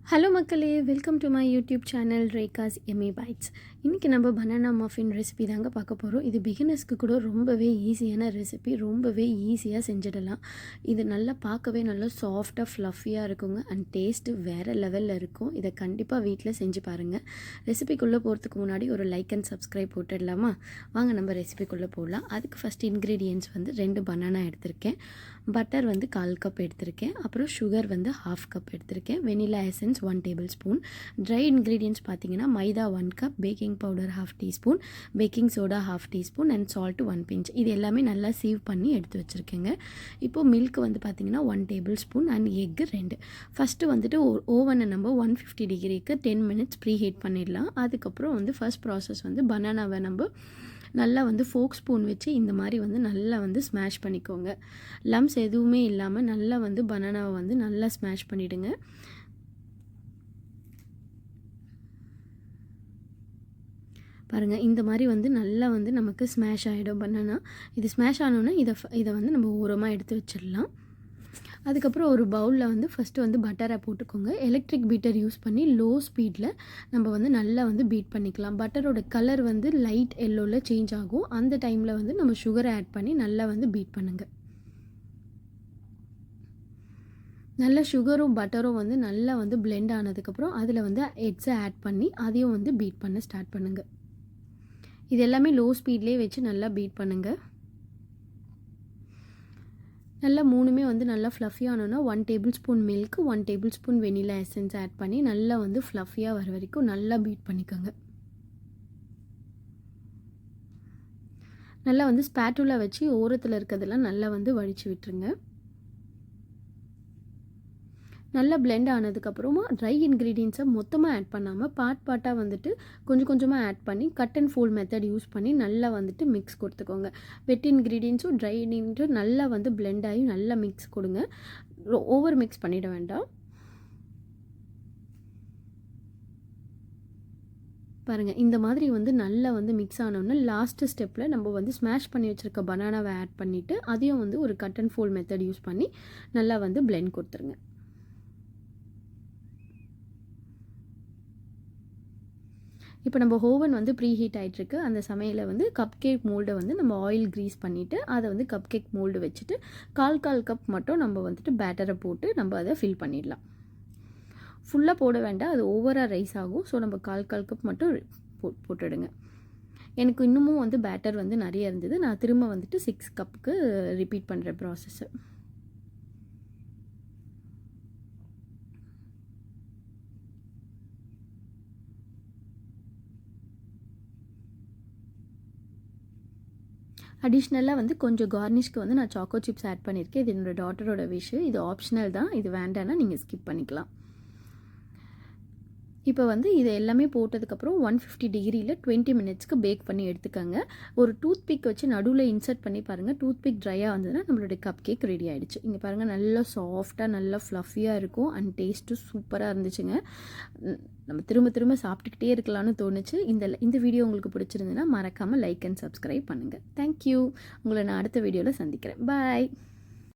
Hello மக்களே, welcome to my YouTube channel Rekha's yummy bites. இன்றைக்கி நம்ம பனானா மஃபின் ரெசிபி தாங்க பார்க்க போகிறோம். இது பிகினர்ஸ்க்கு கூட ரொம்பவே ஈஸியான ரெசிபி, ரொம்பவே ஈஸியாக செஞ்சிடலாம். இது நல்லா பார்க்கவே நல்லா சாஃப்டாக ஃப்ளஃபியாக இருக்குங்க. அண்ட் டேஸ்ட்டு வேறு லெவலில் இருக்கும். இதை கண்டிப்பாக வீட்டில் செஞ்சு பாருங்கள். ரெசிபிக்குள்ளே போகிறதுக்கு முன்னாடி ஒரு லைக் அண்ட் சப்ஸ்கிரைப் போட்டுடலாமா? வாங்க நம்ம ரெசிபிக்குள்ளே போடலாம். அதுக்கு ஃபஸ்ட் இன்க்ரீடியன்ட்ஸ் வந்து 2 பனானா எடுத்திருக்கேன், பட்டர் வந்து 1/4 கப் எடுத்திருக்கேன், அப்புறம் சுகர் வந்து 1/2 கப் எடுத்திருக்கேன், vanilla essence 1 tablespoon, dry ingredients பார்த்தீங்கன்னா maida 1 cup, baking powder 1/2 teaspoon, baking soda 1/2 teaspoon and salt 1 pinch. இது எல்லாமே நல்லா சீவ் பண்ணி எடுத்து வச்சுருக்கேங்க. இப்போது மில்க் வந்து பார்த்திங்கன்னா 1 table spoon and egg 2. First வந்துட்டு ஓவனை நம்ம 150 டிகிரிக்கு 10 மினிட்ஸ் ப்ரீ ஹீட் பண்ணிடலாம். அதுக்கப்புறம் வந்து ஃபஸ்ட் ப்ராசஸ் வந்து பனானாவை நம்ம நல்லா வந்து ஃபோக் ஸ்பூன் வச்சு இந்த மாதிரி வந்து நல்லா வந்து ஸ்மாஷ் பண்ணிக்கோங்க. லம்ஸ் எதுவுமே இல்லாமல் நல்லா வந்து பனானாவை வந்து நல்லா ஸ்மாஷ் பண்ணிவிடுங்க. பாருங்கள், இந்த மாதிரி வந்து நல்லா வந்து நமக்கு ஸ்மாஷ் ஆகிடும் பனானா. இது ஸ்மாஷ் ஆனோன்னா இதை வந்து நம்ம ஓரமாக எடுத்து வச்சிடலாம். அதுக்கப்புறம் ஒரு பவுலில் வந்து ஃபஸ்ட்டு வந்து பட்டரை போட்டுக்கோங்க. எலக்ட்ரிக் பீட்டர் யூஸ் பண்ணி லோ ஸ்பீடில் நம்ம வந்து நல்லா வந்து பீட் பண்ணிக்கலாம். பட்டரோட கலர் வந்து லைட் எல்லோவில் சேஞ்ச் ஆகும். அந்த டைமில் வந்து நம்ம சுகரை ஆட் பண்ணி நல்லா வந்து பீட் பண்ணுங்கள். நல்லா சுகரும் பட்டரும் வந்து நல்லா வந்து பிளெண்ட் ஆனதுக்கப்புறம் அதில் வந்து எக்ஸை ஆட் பண்ணி அதையும் வந்து பீட் பண்ண ஸ்டார்ட் பண்ணுங்கள். இது எல்லாமே லோ ஸ்பீட்லேயே வச்சு நல்லா பீட் பண்ணுங்கள். நல்லா மூணுமே வந்து நல்லா ஃப்ளஃபியாக ஆனோன்னா 1 tablespoon milk, 1 tablespoon vanilla essence add பண்ணி நல்லா வந்து ஃப்ளஃபியாக வர வரைக்கும் நல்லா பீட் பண்ணிக்கோங்க. நல்லா வந்து ஸ்பேட்டூலா வச்சு ஓரத்தில் இருக்கிறதெல்லாம் நல்லா வந்து வடித்து விட்டுருங்க. நல்லா பிளெண்ட் ஆனதுக்கப்புறமா ட்ரை இன்க்ரீடியன்ஸை மொத்தமாக ஆட் பண்ணாமல் பார்ட்டாக வந்துட்டு கொஞ்சம் கொஞ்சமாக ஆட் பண்ணி cut and fold method use பண்ணி நல்லா வந்துட்டு மிக்ஸ் கொடுத்துக்கோங்க. வெட் இன்க்ரீடியன்ஸும் ட்ரை இன்க்ரீடியன்ஸும் நல்லா வந்து பிளெண்ட் ஆகி நல்லா மிக்ஸ் கொடுங்க. ஓவர் மிக்ஸ் பண்ணிட வேண்டாம். பாருங்கள், இந்த மாதிரி வந்து நல்லா வந்து மிக்ஸ் ஆனோன்னா லாஸ்ட்டு ஸ்டெப்பில் நம்ம வந்து ஸ்மாஷ் பண்ணி வச்சுருக்க பனானாவை ஆட் பண்ணிவிட்டு அதையும் வந்து ஒரு cut and fold method use பண்ணி நல்லா வந்து பிளெண்ட் கொடுத்துருங்க. இப்போ நம்ம ஓவன் வந்து ப்ரீ ஹீட் ஆகிட்டுருக்கு. அந்த சமையலில் வந்து கப் கேக் மோல்டை வந்து நம்ம ஆயில் க்ரீஸ் பண்ணிவிட்டு அதை வந்து கப் கேக் மோல்டு வச்சுட்டு 1/4 கப் மட்டும் நம்ம வந்துட்டு பேட்டரை போட்டு நம்ம அதை ஃபில் பண்ணிடலாம். ஃபுல்லாக போட வேண்டாம், அது ஓவராக ரைஸ் ஆகும். ஸோ நம்ம 1/4 கப் மட்டும் போட்டுடுங்க. எனக்கு இன்னமும் வந்து பேட்டர் வந்து நிறைய இருந்தது. நான் திரும்ப வந்துட்டு 6 கப்புக்கு ரிப்பீட் பண்ணுற ப்ராசஸ்ஸு. அடிஷ்னலாக வந்து கொஞ்சம் கார்னிஷ்க்கு வந்து நான் சாக்கோ சிப்ஸ் ஆட் பண்ணியிருக்கேன். இது என்னோடய டாட்டரோட விஷ். இது ஆப்ஷனல் தான். இது வேண்டான்னா நீங்கள் ஸ்கிப் பண்ணிக்கலாம். இப்போ வந்து இது எல்லாமே போட்டதுக்கப்புறம் 150 டிகிரியில் 20 மினிட்ஸ்க்கு பேக் பண்ணி எடுத்துக்கோங்க. ஒரு டூத் பிக் வச்சு நடுவில் இன்சர்ட் பண்ணி பாருங்கள். டூத் பிக் ட்ரையாக வந்ததுன்னா நம்மளுடைய கப் கேக் ரெடி ஆகிடுச்சு. இங்கே பாருங்கள், நல்லா சாஃப்டாக நல்லா ஃப்ளஃபியாக இருக்கும் அண்ட் டேஸ்ட்டும் சூப்பராக இருந்துச்சுங்க. நம்ம திரும்ப திரும்ப சாப்பிட்டுக்கிட்டே இருக்கலாம்னு தோணுச்சு. இந்த வீடியோ உங்களுக்கு பிடிச்சிருந்துன்னா மறக்காமல் லைக் அண்ட் சப்ஸ்கிரைப் பண்ணுங்கள். தேங்க்யூ. உங்களை நான் அடுத்த வீடியோவில் சந்திக்கிறேன். பாய்.